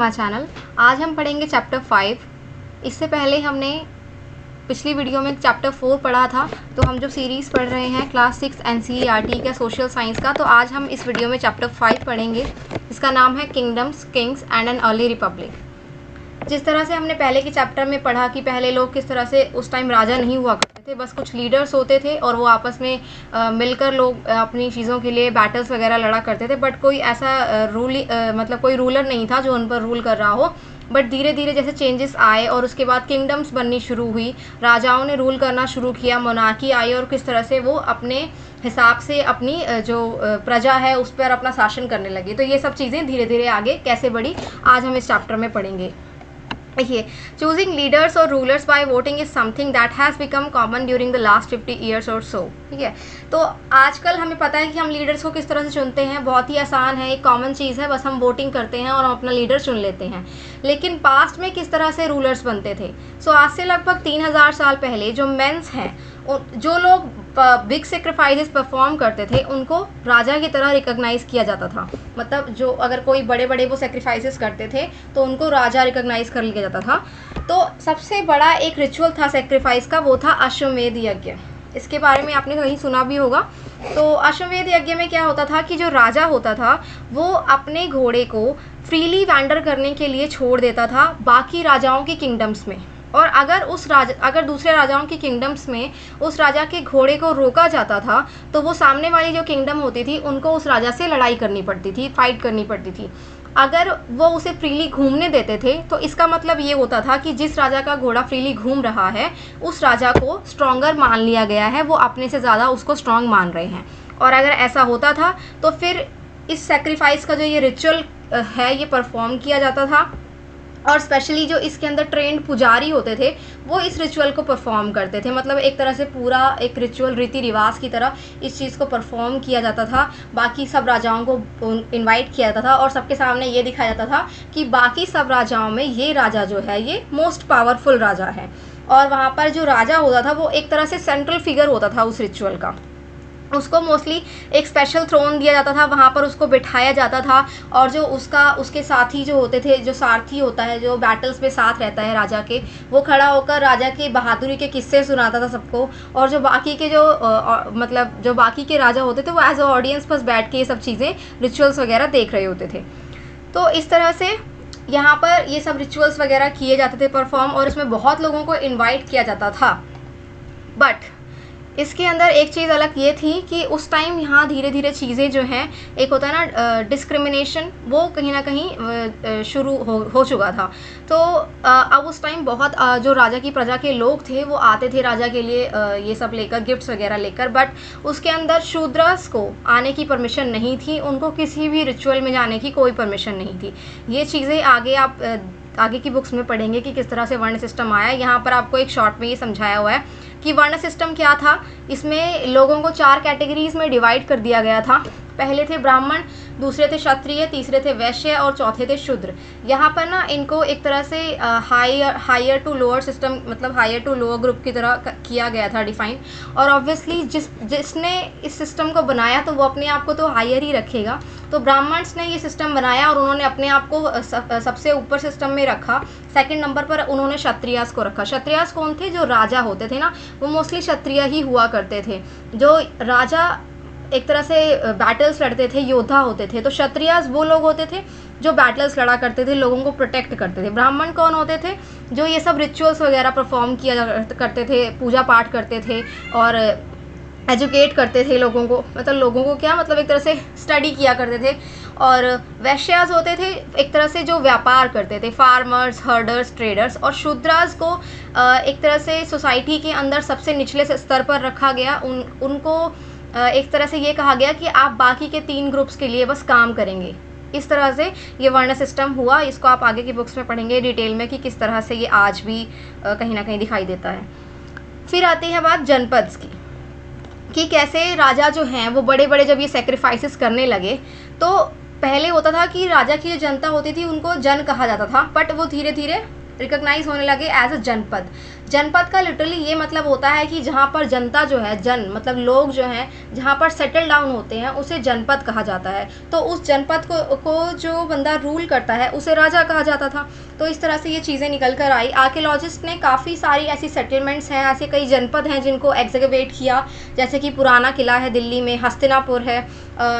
My channel. आज हम पढ़ेंगे चैप्टर 5। इससे पहले हमने पिछली वीडियो में चैप्टर 4 पढ़ा था। तो हम जो सीरीज़ पढ़ रहे हैं क्लास 6 NCERT का सोशल साइंस का, तो आज हम इस वीडियो में चैप्टर 5 पढ़ेंगे। इसका नाम है kingdoms, Kings and an early Republic. जिस तरह से हमने पहले के चैप्टर में पढ़ा कि पहले लोग किस तरह से उस टाइम राजा नहीं हुआ करते थे, बस कुछ लीडर्स होते थे और वो आपस में मिलकर लोग अपनी चीज़ों के लिए बैटल्स वगैरह लड़ा करते थे। बट कोई ऐसा मतलब कोई रूलर नहीं था जो उन पर रूल कर रहा हो। बट धीरे धीरे जैसे चेंजेस आए और उसके बाद किंगडम्स बननी शुरू हुई, राजाओं ने रूल करना शुरू किया, मोनार्की आई और किस तरह से वो अपने हिसाब से अपनी जो प्रजा है उस पर अपना शासन करने लगी। तो ये सब चीज़ें धीरे धीरे आगे कैसे बढ़ी, आज हम इस चैप्टर में पढ़ेंगे। देखिए, चूजिंग लीडर्स और rulers by voting is something that has become common during the last 50 years और सो। ठीक है, तो आजकल हमें पता है कि हम लीडर्स को किस तरह से चुनते हैं। बहुत ही आसान है, एक कॉमन चीज़ है, बस हम वोटिंग करते हैं और हम अपना लीडर चुन लेते हैं। लेकिन पास्ट में किस तरह से रूलर्स बनते थे। आज से लगभग 3000 साल पहले जो मेंस हैं, जो लोग बिग सेक्रीफाइसेस परफॉर्म करते थे, उनको राजा की तरह रिकॉग्नाइज किया जाता था। मतलब जो अगर कोई बड़े बड़े वो सेक्रीफाइसेस करते थे तो उनको राजा रिकॉग्नाइज कर लिया जाता था। तो सबसे बड़ा एक रिचुअल था सेक्रीफाइस का, वो था अश्वमेध यज्ञ। इसके बारे में आपने कहीं सुना भी होगा। तो अश्वमेध यज्ञ में क्या होता था कि जो राजा होता था वो अपने घोड़े को फ्रीली वैंडर करने के लिए छोड़ देता था बाकी राजाओं की किंगडम्स में। और अगर दूसरे राजाओं की किंगडम्स में उस राजा के घोड़े को रोका जाता था तो वो सामने वाली जो किंगडम होती थी उनको उस राजा से लड़ाई करनी पड़ती थी, फाइट करनी पड़ती थी। अगर वो उसे फ्रीली घूमने देते थे तो इसका मतलब ये होता था कि जिस राजा का घोड़ा फ्रीली घूम रहा है उस राजा को स्ट्रॉन्गर मान लिया गया है, वो अपने से ज़्यादा उसको स्ट्रॉन्ग मान रहे हैं। और अगर ऐसा होता था तो फिर इस सेक्रीफाइस का जो ये रिचुअल है ये परफॉर्म किया जाता था। और स्पेशली जो इसके अंदर ट्रेंड पुजारी होते थे वो इस रिचुअल को परफॉर्म करते थे। मतलब एक तरह से पूरा एक रिचुअल रीति रिवाज की तरह इस चीज़ को परफॉर्म किया जाता था। बाकी सब राजाओं को इनवाइट किया जाता था और सबके सामने ये दिखाया जाता था कि बाकी सब राजाओं में ये राजा जो है ये मोस्ट पावरफुल राजा है। और वहाँ पर जो राजा होता था वो एक तरह से सेंट्रल फिगर होता था उस रिचुअल का। उसको मोस्टली एक स्पेशल थ्रोन दिया जाता था, वहाँ पर उसको बिठाया जाता था। और जो उसके साथी जो होते थे, जो सारथी होता है जो बैटल्स में साथ रहता है राजा के, वो खड़ा होकर राजा की बहादुरी के किस्से सुनाता था सबको। और जो बाकी के जो बाकी के राजा होते थे वो एज अ ऑडियंस बस बैठ के ये सब चीज़ें रिचुअल्स वगैरह देख रहे होते थे। तो इस तरह से यहाँ पर ये सब रिचुअल्स वगैरह किए जाते थे परफॉर्म, और इसमें बहुत लोगों को इन्वाइट किया जाता था। बट इसके अंदर एक चीज़ अलग ये थी कि उस टाइम यहाँ धीरे धीरे चीज़ें जो हैं, एक होता है ना डिस्क्रिमिनेशन, वो कहीं ना कहीं शुरू हो चुका था। तो अब उस टाइम बहुत जो राजा की प्रजा के लोग थे वो आते थे राजा के लिए ये सब लेकर, गिफ्ट्स वगैरह लेकर। बट उसके अंदर शूद्रस को आने की परमिशन नहीं थी, उनको किसी भी रिचुअल में जाने की कोई परमिशन नहीं थी। ये चीज़ें आगे आप आगे की बुक्स में पढ़ेंगे कि किस तरह से वर्ण सिस्टम आया। यहाँ पर आपको एक शॉर्ट में ये समझाया हुआ है कि वर्ण सिस्टम क्या था। इसमें लोगों को 4 कैटेगरीज में डिवाइड कर दिया गया था। पहले थे ब्राह्मण, दूसरे थे क्षत्रिय, तीसरे थे वैश्य और चौथे थे शूद्र। यहाँ पर ना इनको एक तरह से हायर टू लोअर सिस्टम, मतलब हायर टू लोअर ग्रुप की तरह किया गया था डिफाइन। और ऑब्वियसली जिसने इस सिस्टम को बनाया तो वो अपने आप को तो हायर ही रखेगा। तो ब्राह्मण्स ने ये सिस्टम बनाया और उन्होंने अपने आप को सबसे ऊपर सिस्टम में रखा। सेकंड नंबर पर उन्होंने क्षत्रियास को रखा। क्षत्रियास कौन थे? जो राजा होते थे ना, वो मोस्टली क्षत्रिय ही हुआ करते थे। जो राजा एक तरह से बैटल्स लड़ते थे, योद्धा होते थे। तो क्षत्रियास वो लोग होते थे जो बैटल्स लड़ा करते थे, लोगों को प्रोटेक्ट करते थे। ब्राह्मण कौन होते थे? जो ये सब रिचुअल्स वगैरह परफॉर्म किया करते थे, पूजा पाठ करते थे और एजुकेट करते थे लोगों को। मतलब लोगों को क्या, मतलब एक तरह से स्टडी किया करते थे। और वैश्यास होते थे एक तरह से जो व्यापार करते थे, फार्मर्स, हर्डर्स, ट्रेडर्स। और शूद्रास को एक तरह से सोसाइटी के अंदर सबसे निचले स्तर पर रखा गया। उनको एक तरह से ये कहा गया कि आप बाकी के 3 ग्रुप्स के लिए बस काम करेंगे। इस तरह से ये वर्ण सिस्टम हुआ। इसको आप आगे की बुक्स में पढ़ेंगे डिटेल में कि किस तरह से ये आज भी कहीं ना कहीं दिखाई देता है। फिर आती है बात जनपद्स की, कि कैसे राजा जो हैं वो बड़े बड़े जब ये सेक्रीफाइसेस करने लगे तो पहले होता था कि राजा की जो जनता होती थी उनको जन कहा जाता था, बट वो धीरे धीरे रिकॉग्नाइज होने लगे एज अ जनपद। जनपद का लिटरली ये मतलब होता है कि जहाँ पर जनता जो है, जन मतलब लोग जो हैं, जहाँ पर सेटल डाउन होते हैं उसे जनपद कहा जाता है। तो उस जनपद को जो बंदा रूल करता है उसे राजा कहा जाता था। तो इस तरह से ये चीज़ें निकल कर आई। आर्कियोलॉजिस्ट ने काफ़ी सारी ऐसी सेटलमेंट्स हैं, ऐसे कई जनपद हैं जिनको एग्जीक्यूट किया, जैसे कि पुराना किला है दिल्ली में, हस्तिनापुर है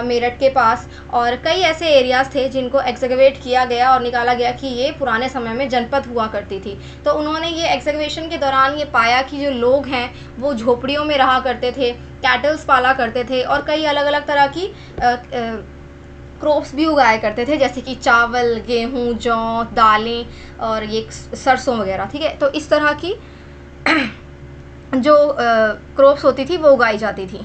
मेरठ के पास, और कई ऐसे एरियाज़ थे जिनको एग्जीक्यूट किया गया और निकाला गया कि ये पुराने समय में जनपद हुआ करती थी। तो उन्होंने ये एग्जीक्यूशन के दौरान ये पाया कि जो लोग हैं वो झोपड़ियों में रहा करते थे, कैटल्स पाला करते थे और कई अलग अलग तरह की क्रॉप्स भी उगाया करते थे, जैसे कि चावल, गेहूँ, जौ, दालें और ये सरसों वगैरह। ठीक है, तो इस तरह की जो क्रॉप्स होती थी वो उगाई जाती थी।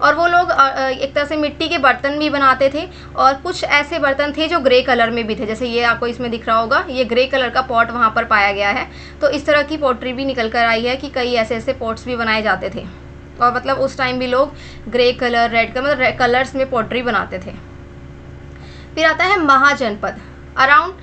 और वो लोग एक तरह से मिट्टी के बर्तन भी बनाते थे, और कुछ ऐसे बर्तन थे जो ग्रे कलर में भी थे, जैसे ये आपको इसमें दिख रहा होगा, ये ग्रे कलर का पॉट वहाँ पर पाया गया है। तो इस तरह की पॉटरी भी निकल कर आई है कि कई ऐसे ऐसे पॉट्स भी बनाए जाते थे, और मतलब उस टाइम भी लोग ग्रे कलर, रेड कलर, मतलब कलर्स में पॉटरी बनाते थे। फिर आता है महाजनपद। अराउंड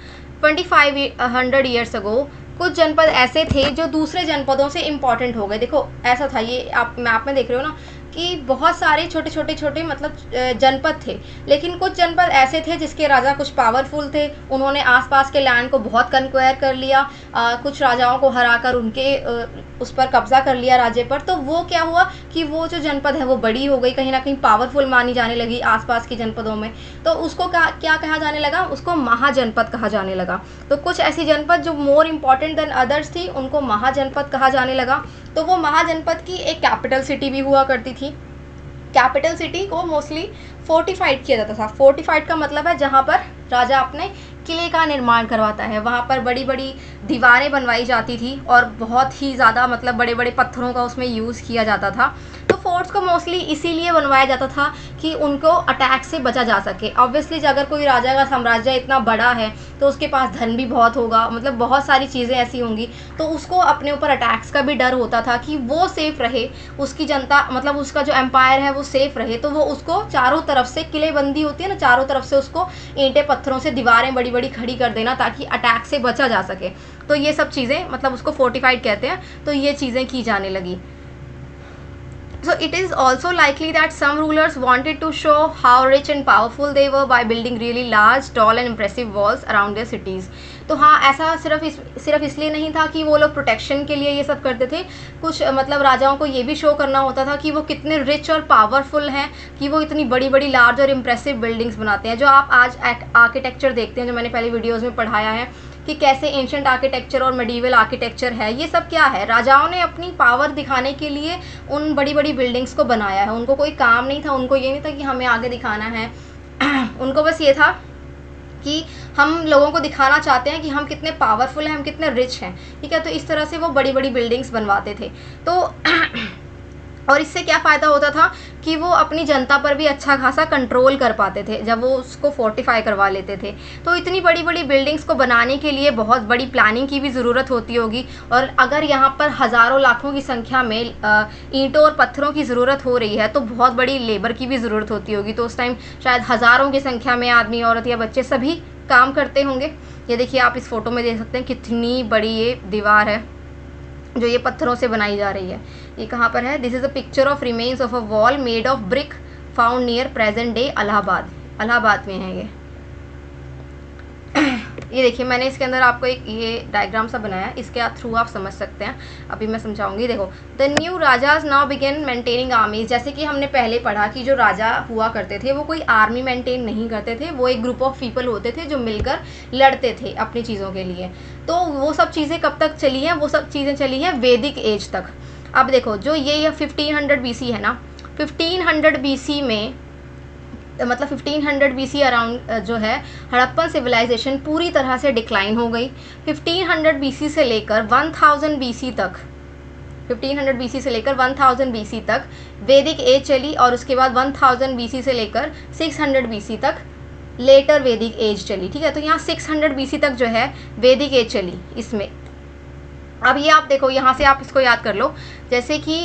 2500 ईयर्स अगो कुछ जनपद ऐसे थे जो दूसरे जनपदों से इम्पॉर्टेंट हो गए। देखो ऐसा था, ये आप मैप में देख रहे हो ना कि बहुत सारे छोटे छोटे मतलब जनपद थे, लेकिन कुछ जनपद ऐसे थे जिसके राजा कुछ पावरफुल थे, उन्होंने आसपास के लैंड को बहुत कन्क्वायर कर लिया, कुछ राजाओं को हराकर उनके उस पर कब्जा कर लिया राज्य पर। तो वो क्या हुआ कि वो जो जनपद है वो बड़ी हो गई, कहीं ना कहीं पावरफुल मानी जाने लगी आसपास की जनपदों में। तो उसको क्या कहा जाने लगा, उसको महाजनपद कहा जाने लगा। तो कुछ ऐसी जनपद जो मोर इम्पॉर्टेंट देन अदर्स थी उनको महाजनपद कहा जाने लगा। तो वो महाजनपद की एक कैपिटल सिटी भी हुआ करती थी। कैपिटल सिटी को मोस्टली फोर्टिफाइड किया जाता था। फोर्टिफाइड का मतलब है जहाँ पर राजा अपने किले का निर्माण करवाता है, वहाँ पर बड़ी बड़ी दीवारें बनवाई जाती थी और बहुत ही ज़्यादा मतलब बड़े बड़े पत्थरों का उसमें यूज़ किया जाता था। तो फोर्ट्स को मोस्टली इसीलिए बनवाया जाता था कि उनको अटैक से बचा जा सके। ऑब्वियसली अगर कोई राजा का साम्राज्य इतना बड़ा है तो उसके पास धन भी बहुत होगा, मतलब बहुत सारी चीज़ें ऐसी होंगी, तो उसको अपने ऊपर अटैक्स का भी डर होता था कि वो सेफ़ रहे, उसकी जनता मतलब उसका जो एम्पायर है वो सेफ़ रहे। तो वो उसको चारों तरफ से, किलेबंदी होती है ना, चारों तरफ से उसको ईंटें पत्थरों से दीवारें बड़ी बड़ी खड़ी कर देना ताकि अटैक से बचा जा सके। तो ये सब चीज़ें मतलब उसको फोर्टिफाइड कहते हैं। तो ये चीज़ें की जाने लगी। So it is also likely that some rulers wanted to show how rich and powerful they were by building really large, tall and impressive walls around their cities. तो हाँ, ऐसा सिर्फ इसलिए नहीं था कि वो लोग प्रोटेक्शन के लिए ये सब करते थे। कुछ मतलब राजाओं को ये भी शो करना होता था कि वो कितने रिच और पावरफुल हैं, कि वो इतनी बड़ी बड़ी लार्ज और इम्प्रेसिव बिल्डिंग्स बनाते हैं। जो आप आज आर्किटेक्चर देखते हैं, जो मैंने पहले वीडियोज़ में पढ़ाया है कि कैसे एंशिएंट आर्किटेक्चर और मेडिवल आर्किटेक्चर है, ये सब क्या है, राजाओं ने अपनी पावर दिखाने के लिए उन बड़ी बड़ी बिल्डिंग्स को बनाया है। उनको कोई काम नहीं था, उनको ये नहीं था कि हमें आगे दिखाना है उनको बस ये था कि हम लोगों को दिखाना चाहते हैं कि हम कितने पावरफुल हैं, हम कितने रिच हैं। ठीक है, तो इस तरह से वो बड़ी बड़ी बिल्डिंग्स बनवाते थे। तो और इससे क्या फ़ायदा होता था कि वो अपनी जनता पर भी अच्छा खासा कंट्रोल कर पाते थे जब वो उसको फोर्टिफाई करवा लेते थे। तो इतनी बड़ी बड़ी बिल्डिंग्स को बनाने के लिए बहुत बड़ी प्लानिंग की भी ज़रूरत होती होगी, और अगर यहाँ पर हज़ारों लाखों की संख्या में ईंटों और पत्थरों की ज़रूरत हो रही है तो बहुत बड़ी लेबर की भी ज़रूरत होती होगी। तो उस टाइम शायद हज़ारों की संख्या में आदमी, औरत या बच्चे सभी काम करते होंगे। ये देखिए, आप इस फ़ोटो में देख सकते हैं कितनी बड़ी ये दीवार है जो ये पत्थरों से बनाई जा रही है। ये कहाँ पर है? This is a picture of remains of a wall made of brick found near present day Allahabad में है ये। ये देखिए, मैंने इसके अंदर आपको एक ये डायग्राम सा बनाया है, इसके थ्रू आप समझ सकते हैं। अभी मैं समझाऊंगी। देखो, the new rajas now begin maintaining आर्मीज। जैसे कि हमने पहले पढ़ा कि जो राजा हुआ करते थे वो कोई आर्मी मेंटेन नहीं करते थे, वो एक ग्रुप ऑफ पीपल होते थे जो मिलकर लड़ते थे अपनी चीज़ों के लिए। तो वो सब चीज़ें कब तक चली हैं? वो सब चीज़ें चली हैं वैदिक एज तक। अब देखो, जो ये 1500 BC है ना, 1500 BC में मतलब 1500 BC अराउंड जो है हड़प्पन सिविलाइजेशन पूरी तरह से डिक्लाइन हो गई। 1500 BC से लेकर 1000 BC तक, 1500 BC से लेकर 1000 BC तक वैदिक एज चली, और उसके बाद 1000 BC से लेकर 600 BC तक लेटर वैदिक एज चली। ठीक है, तो यहाँ 600 BC तक जो है वैदिक एज चली इसमें। अब ये आप देखो, यहाँ से आप इसको याद कर लो, जैसे कि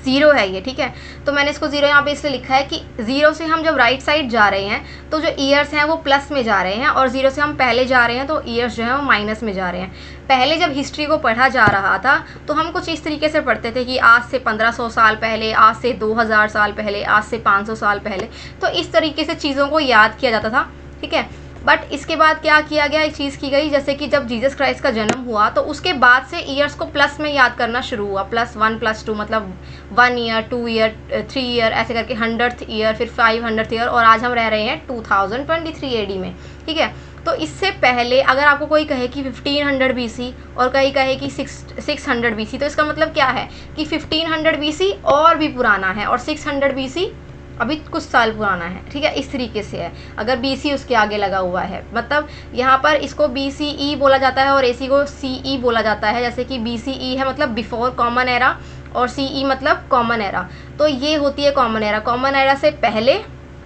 ज़ीरो है ये, ठीक है। तो मैंने इसको ज़ीरो यहाँ पे इसलिए लिखा है कि ज़ीरो से हम जब राइट साइड जा रहे हैं तो जो ईयर्स हैं वो प्लस में जा रहे हैं, और ज़ीरो से हम पहले जा रहे हैं तो ईयर्स जो है वो माइनस में जा रहे हैं। पहले जब हिस्ट्री को पढ़ा जा रहा था तो हम कुछ इस तरीके से पढ़ते थे कि आज से 1500 साल पहले, आज से 2000 साल पहले, आज से 500 साल पहले, तो इस तरीके से चीज़ों को याद किया जाता था, ठीक है। बट इसके बाद क्या किया गया, एक चीज़ की गई, जैसे कि जब जीसस क्राइस्ट का जन्म हुआ तो उसके बाद से ईयर्स को प्लस में याद करना शुरू हुआ, +1 +2, मतलब 1 ईयर, 2 ईयर, 3 ईयर, ऐसे करके 100th ईयर, फिर 500th ईयर, और आज हम रह रहे हैं 2023 AD में, ठीक है। तो इससे पहले अगर आपको कोई कहे कि 1500 BC और कहीं कहे कि 600 BC, तो इसका मतलब क्या है कि 1500 BC और भी पुराना है और 600 BC अभी कुछ साल पुराना है, ठीक है। इस तरीके से है, अगर BC उसके आगे लगा हुआ है, मतलब यहाँ पर इसको BCE बोला जाता है और AC को CE बोला जाता है। जैसे कि BCE है मतलब बिफोर कॉमन एरा, और CE मतलब कॉमन एरा, तो ये होती है कॉमन एरा, कॉमन एरा से पहले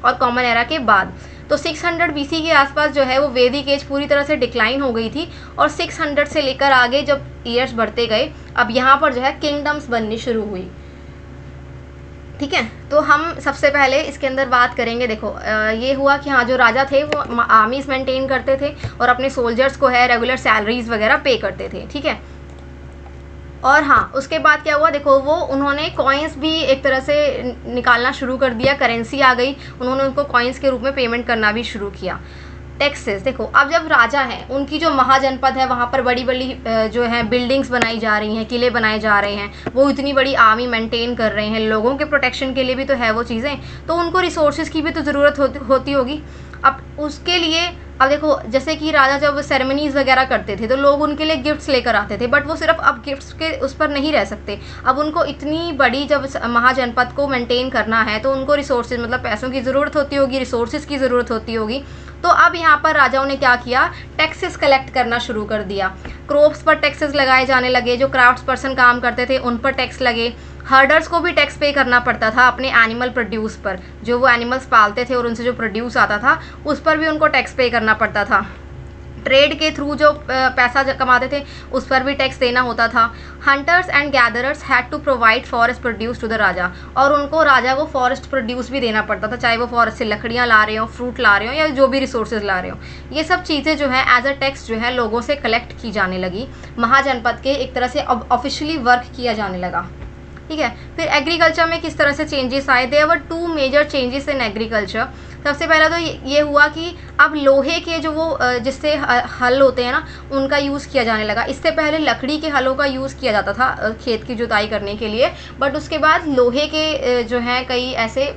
और कॉमन एरा के बाद। तो 600 BC के आसपास जो है वो वैदिक एज पूरी तरह से डिक्लाइन हो गई थी, और 600 से लेकर आगे जब ईयर्स बढ़ते गए, अब यहाँ पर जो है किंगडम्स बननी शुरू हुई, ठीक है। तो हम सबसे पहले इसके अंदर बात करेंगे, देखो ये हुआ कि हाँ, जो राजा थे वो आर्मीज मेंटेन करते थे और अपने सोल्जर्स को है रेगुलर सैलरीज वगैरह पे करते थे, ठीक है। और हाँ, उसके बाद क्या हुआ, देखो वो उन्होंने कॉइन्स भी एक तरह से निकालना शुरू कर दिया, करेंसी आ गई, उन्होंने उनको कॉइन्स के रूप में पेमेंट करना भी शुरू किया। टैक्सेस, देखो अब जब राजा हैं, उनकी जो महाजनपद है वहाँ पर बड़ी बड़ी जो है बिल्डिंग्स बनाई जा रही हैं, किले बनाए जा रहे हैं, वो इतनी बड़ी आर्मी मेंटेन कर रहे हैं, लोगों के प्रोटेक्शन के लिए भी तो है वो चीज़ें, तो उनको रिसोर्सेज की भी तो ज़रूरत होती होगी। अब उसके लिए अब देखो, जैसे कि राजा जब सेरेमनीज़ वगैरह करते थे तो लोग उनके लिए गिफ्ट्स लेकर आते थे, बट वो सिर्फ अब गिफ्ट्स के उस पर नहीं रह सकते, अब उनको इतनी बड़ी जब महाजनपद को मेंटेन करना है तो उनको रिसोर्सेज मतलब पैसों की ज़रूरत होती होगी, रिसोर्सेज की ज़रूरत होती होगी। तो अब यहाँ पर राजाओं ने क्या किया, टैक्सेस कलेक्ट करना शुरू कर दिया। क्रॉप्स पर टैक्सेस लगाए जाने लगे, जो क्राफ्ट्स पर्सन काम करते थे उन पर टैक्स लगे, हर्डर्स को भी टैक्स पे करना पड़ता था अपने एनिमल प्रोड्यूस पर, जो वो एनिमल्स पालते थे और उनसे जो प्रोड्यूस आता था उस पर भी उनको टैक्स पे करना पड़ता था। ट्रेड के थ्रू जो पैसा कमाते थे उस पर भी टैक्स देना होता था। Hunters and gatherers had to provide forest produce to the raja, और उनको राजा को फॉरेस्ट प्रोड्यूस भी देना पड़ता था, चाहे वो फॉरेस्ट से लकड़ियाँ ला रहे हो, फ्रूट ला रहे हो, या जो भी रिसोर्सेज ला रहे हो। ये सब चीज़ें जो है एज अ टैक्स जो है लोगों से कलेक्ट की जाने लगी, महाजनपद के एक तरह से अब ऑफिशियली वर्क किया जाने लगा, ठीक है। फिर एग्रीकल्चर में किस तरह से चेंजेस आए, there were 2 major changes in agriculture. सबसे पहला तो ये हुआ कि अब लोहे के जो वो जिससे हल होते हैं ना, उनका यूज़ किया जाने लगा। इससे पहले लकड़ी के हलों का यूज़ किया जाता था खेत की जुताई करने के लिए, बट उसके बाद लोहे के जो हैं कई ऐसे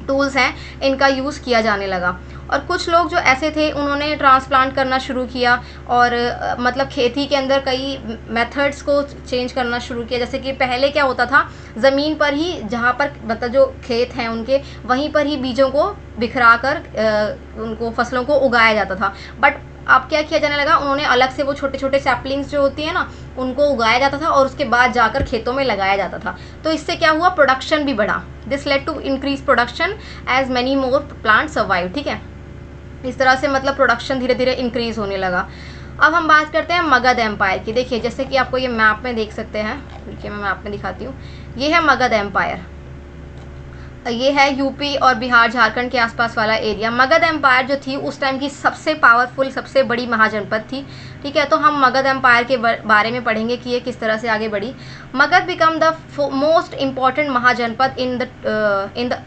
टूल्स हैं, इनका यूज़ किया जाने लगा। और कुछ लोग जो ऐसे थे उन्होंने ट्रांसप्लांट करना शुरू किया, और मतलब खेती के अंदर कई मेथड्स को चेंज करना शुरू किया। जैसे कि पहले क्या होता था, ज़मीन पर ही, जहाँ पर मतलब जो खेत हैं उनके, वहीं पर ही बीजों को बिखरा कर उनको फसलों को उगाया जाता था। बट अब क्या किया जाने लगा, उन्होंने अलग से वो छोटे छोटे सैपलिंग्स जो होती है ना, उनको उगाया जाता था और उसके बाद जाकर खेतों में लगाया जाता था। तो इससे क्या हुआ, प्रोडक्शन भी बढ़ा। This led to increase production as many more plant survive, ठीक है। इस तरह से मतलब प्रोडक्शन धीरे धीरे इंक्रीज होने लगा। अब हम बात करते हैं मगध एम्पायर की। देखिए जैसे कि आपको ये मैप में देख सकते हैं, देखिए मैं मैप में दिखाती हूँ, ये है मगध एम्पायर, ये है यूपी और बिहार झारखंड के आसपास वाला एरिया। मगध एम्पायर जो थी उस टाइम की सबसे पावरफुल, सबसे बड़ी महाजनपद थी, ठीक है। तो हम मगध एम्पायर के बारे में पढ़ेंगे कि ये किस तरह से आगे बढ़ी। Magadha became the most important mahajanapada in the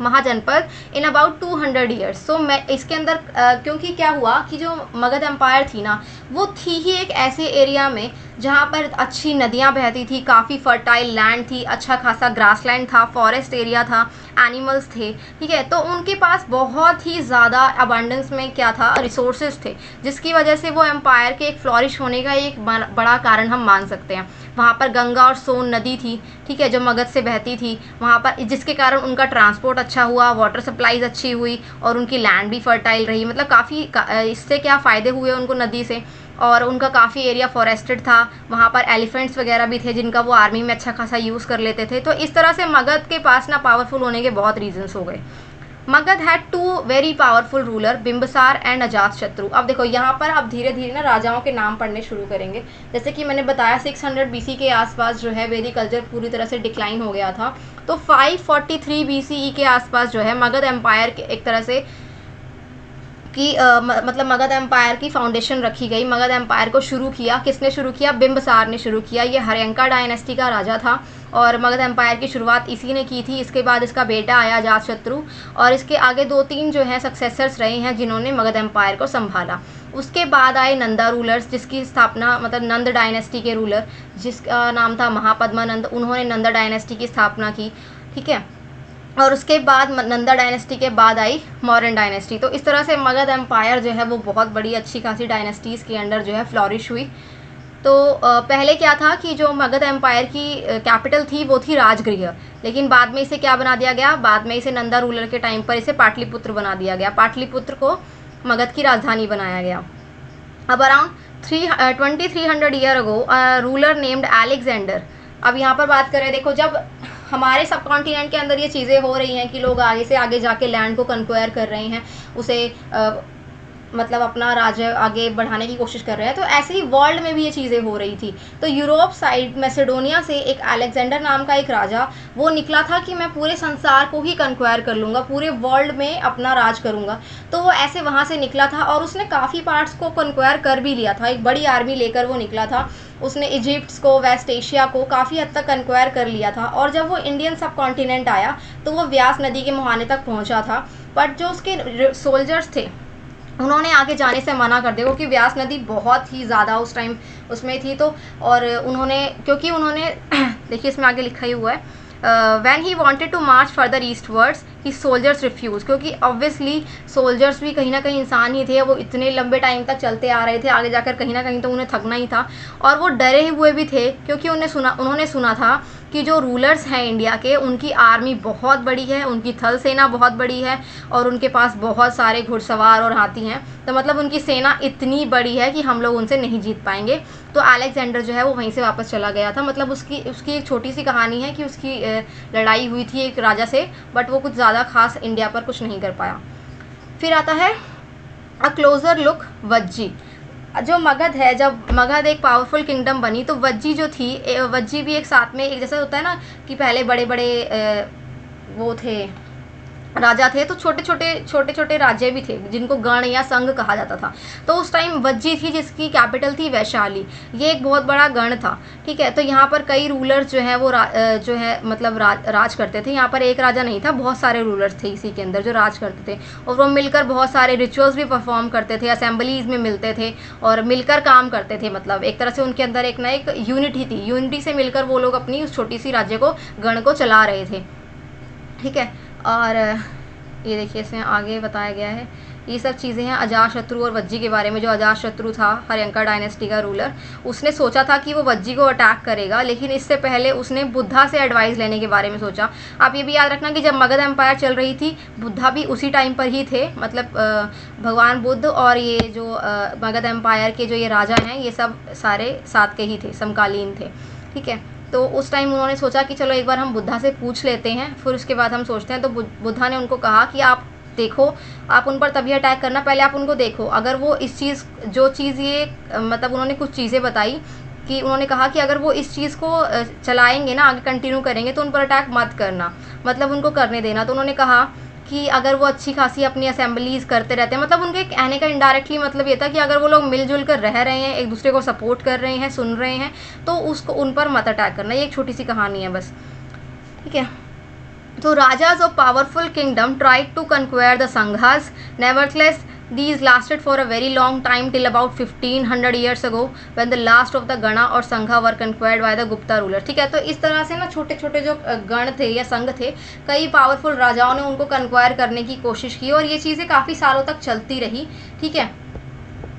mahajanapada in about 200 years. So मैं इसके अंदर क्योंकि क्या हुआ कि जो मगध एम्पायर थी ना, वो थी ही एक ऐसे एरिया में जहाँ पर अच्छी नदियाँ बहती थी, काफ़ी फर्टाइल लैंड थी, अच्छा खासा ग्रासलैंड था, फॉरेस्ट एरिया था, एनिमल्स थे, ठीक है। तो उनके पास बहुत ही ज़्यादा अबंडेंस में क्या था, रिसोर्सेज थे, जिसकी वजह से वो एम्पायर के एक फ्लॉरिश होने का एक बड़ा कारण हम मान सकते हैं। वहाँ पर गंगा और सोन नदी थी, ठीक है, जो मगध से बहती थी वहाँ पर, जिसके कारण उनका ट्रांसपोर्ट अच्छा हुआ, वाटर सप्लाईज अच्छी हुई और उनकी लैंड भी फर्टाइल रही। मतलब काफ़ी इससे क्या फ़ायदे हुए उनको नदी से, और उनका काफ़ी एरिया फॉरेस्टेड था, वहाँ पर एलिफेंट्स वगैरह भी थे जिनका वो आर्मी में अच्छा खासा यूज़ कर लेते थे। तो इस तरह से मगध के पास ना पावरफुल होने के बहुत रीजंस हो गए। Magadh had 2 very powerful ruler, Bimbisara and Ajatashatru. अब देखो यहाँ पर आप धीरे धीरे ना राजाओं के नाम पढ़ने शुरू करेंगे। जैसे कि मैंने बताया 600 BC के आसपास जो है वैदिक कल्चर पूरी तरह से डिक्लाइन हो गया था। तो 543 BCE के आसपास जो है मगध एम्पायर के एक तरह से की मतलब मगध एम्पायर की फाउंडेशन रखी गई। मगध एम्पायर को शुरू किया, किसने शुरू किया? बिंबिसार ने शुरू किया। ये हर्यंका डायनेस्टी का राजा था और मगध एम्पायर की शुरुआत इसी ने की थी। इसके बाद इसका बेटा आया अजातशत्रु और इसके आगे 2-3 जो हैं सक्सेसर्स रहे हैं जिन्होंने मगध एम्पायर को संभाला। उसके बाद आए नंदा रूलर्स, जिसकी स्थापना मतलब नंद डायनेस्टी के रूलर जिसका नाम था महापद्मानंद, उन्होंने नंदा डायनेस्टी की स्थापना की। ठीक है, और उसके बाद नंदा डायनेस्टी के बाद आई मौर्यन डायनेस्टी। तो इस तरह से मगध एम्पायर जो है वो बहुत बड़ी अच्छी खासी डायनेस्टीज़ के अंडर जो है फ्लॉरिश हुई। तो पहले क्या था कि जो मगध एम्पायर की कैपिटल थी वो थी राजगृह, लेकिन बाद में इसे क्या बना दिया गया? बाद में इसे नंदा रूलर के टाइम पर इसे पाटलिपुत्र बना दिया गया। पाटलिपुत्र को मगध की राजधानी बनाया गया। अब around 2300 year ago ruler named Alexander. अब यहाँ पर बात करें, देखो जब हमारे सब कॉन्टिनेंट के अंदर ये चीज़ें हो रही हैं कि लोग आगे से आगे जाके लैंड को कन्क्वायर कर रहे हैं, उसे मतलब अपना राज्य आगे बढ़ाने की कोशिश कर रहे हैं, तो ऐसे ही वर्ल्ड में भी ये चीज़ें हो रही थी। तो यूरोप साइड मैसेडोनिया से एक अलेक्जेंडर नाम का एक राजा वो निकला था कि मैं पूरे संसार को ही कन्क्वायर कर लूँगा, पूरे वर्ल्ड में अपना राज करूँगा। तो वो ऐसे वहाँ से निकला था और उसने काफ़ी पार्ट्स को कन्क्वायर कर भी लिया था। एक बड़ी आर्मी लेकर वो निकला था। उसने इजिप्ट को, वेस्ट एशिया को काफ़ी हद तक कन्क्वायर कर लिया था। और जब वो इंडियन सब कॉन्टिनेंट आया तो वो व्यास नदी के मुहाने तक पहुँचा था। बट जो उसके सोल्जर्स थे उन्होंने आगे जाने से मना कर दिया, क्योंकि व्यास नदी बहुत ही ज़्यादा उस टाइम उसमें थी। तो और क्योंकि उन्होंने देखिए इसमें आगे लिखा ही हुआ है, when he wanted to march further eastwards his soldiers refused, क्योंकि obviously सोल्जर्स भी कहीं ना कहीं इंसान ही थे। वो इतने लंबे टाइम तक चलते आ रहे थे, आगे जाकर कहीं ना कहीं तो उन्हें थकना ही था। और वो डरे हुए भी थे क्योंकि उन्होंने सुना था कि जो रूलर्स हैं इंडिया के, उनकी आर्मी बहुत बड़ी है, उनकी थल सेना बहुत बड़ी है और उनके पास बहुत सारे घुड़सवार और हाथी हैं। तो मतलब उनकी सेना इतनी बड़ी है कि हम लोग उनसे नहीं जीत पाएंगे। तो अलेक्जेंडर जो है वो वहीं से वापस चला गया था। मतलब उसकी एक छोटी सी कहानी है कि उसकी लड़ाई हुई थी एक राजा से, बट वो कुछ ज़्यादा खास इंडिया पर कुछ नहीं कर पाया। फिर आता है अ क्लोजर लुक वज्जी। जो मगध है, जब मगध एक पावरफुल किंगडम बनी तो वज्जी जो थी, वज्जी भी एक साथ में एक जैसा होता है ना कि पहले बड़े बड़े वो थे राजा थे, तो छोटे छोटे राज्य भी थे जिनको गण या संघ कहा जाता था। तो उस टाइम वज्जी थी जिसकी कैपिटल थी वैशाली। ये एक बहुत बड़ा गण था। ठीक है, तो यहाँ पर कई रूलर्स जो है वो जो है मतलब राज करते थे। यहाँ पर एक राजा नहीं था, बहुत सारे रूलर्स थे इसी के अंदर जो राज करते थे और वो मिलकर बहुत सारे रिचुअल्स भी परफॉर्म करते थे, असेंबलीज में मिलते थे और मिलकर काम करते थे। मतलब एक तरह से उनके अंदर एक ना एक यूनिटी थी, यूनिटी से मिलकर वो लोग अपनी उस छोटी सी राज्य को गण को चला रहे थे। ठीक है, और ये देखिए इसमें आगे बताया गया है, ये सब चीज़ें हैं अजातशत्रु और वज्जी के बारे में। जो अजातशत्रु था हर्यंका डायनेस्टी का रूलर, उसने सोचा था कि वो वज्जी को अटैक करेगा, लेकिन इससे पहले उसने बुद्धा से एडवाइस लेने के बारे में सोचा। आप ये भी याद रखना कि जब मगध एम्पायर चल रही थी, बुद्धा भी उसी टाइम पर ही थे। मतलब भगवान बुद्ध और ये जो मगध एम्पायर के जो ये राजा हैं, ये सब सारे साथ के ही थे, समकालीन थे। ठीक है, तो उस टाइम उन्होंने सोचा कि चलो एक बार हम बुद्धा से पूछ लेते हैं, फिर उसके बाद हम सोचते हैं। तो बुद्धा ने उनको कहा कि आप देखो, आप उन पर तभी अटैक करना, पहले आप उनको देखो। अगर वो इस चीज़ जो चीज़ ये मतलब उन्होंने कुछ चीज़ें बताई कि उन्होंने कहा कि अगर वो इस चीज़ को चलाएंगे ना, आगे कंटिन्यू करेंगे, तो उन पर अटैक मत करना, मतलब उनको करने देना। तो उन्होंने कहा कि अगर वो अच्छी खासी अपनी असेंबलीज करते रहते हैं, मतलब उनके कहने का इनडायरेक्टली मतलब ये था कि अगर वो लोग मिलजुल कर रह रहे हैं, एक दूसरे को सपोर्ट कर रहे हैं, सुन रहे हैं, तो उसको उन पर मत अटैक करना। ये एक छोटी सी कहानी है बस। ठीक है, तो rajas of powerful kingdom tried to conquer the sanghas, nevertheless these lasted for a very long time till about 1500 years ago when the last of the गणा और संघा were conquered by the Gupta ruler. ठीक है, तो इस तरह से ना छोटे छोटे जो गण थे या संघ थे, कई पावरफुल राजाओं ने उनको कन्क्वायर करने की कोशिश की और ये चीज़ें काफ़ी सालों तक चलती रही। ठीक है,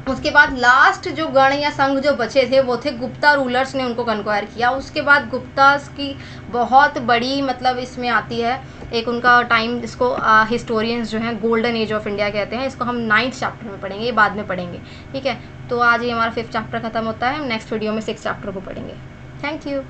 उसके बाद लास्ट जो गण या संघ जो बचे थे वो थे गुप्ता रूलर्स ने उनको कन्क्वायर किया। उसके बाद गुप्तास की बहुत बड़ी मतलब इसमें आती है एक उनका टाइम, जिसको हिस्टोरियंस जो हैं गोल्डन एज ऑफ इंडिया कहते हैं। इसको हम 9th चैप्टर में पढ़ेंगे, ये बाद में पढ़ेंगे। ठीक है, तो आज ये हमारा 5th चैप्टर खत्म होता है, हम नेक्स्ट वीडियो में 6th चैप्टर को पढ़ेंगे। Thank you.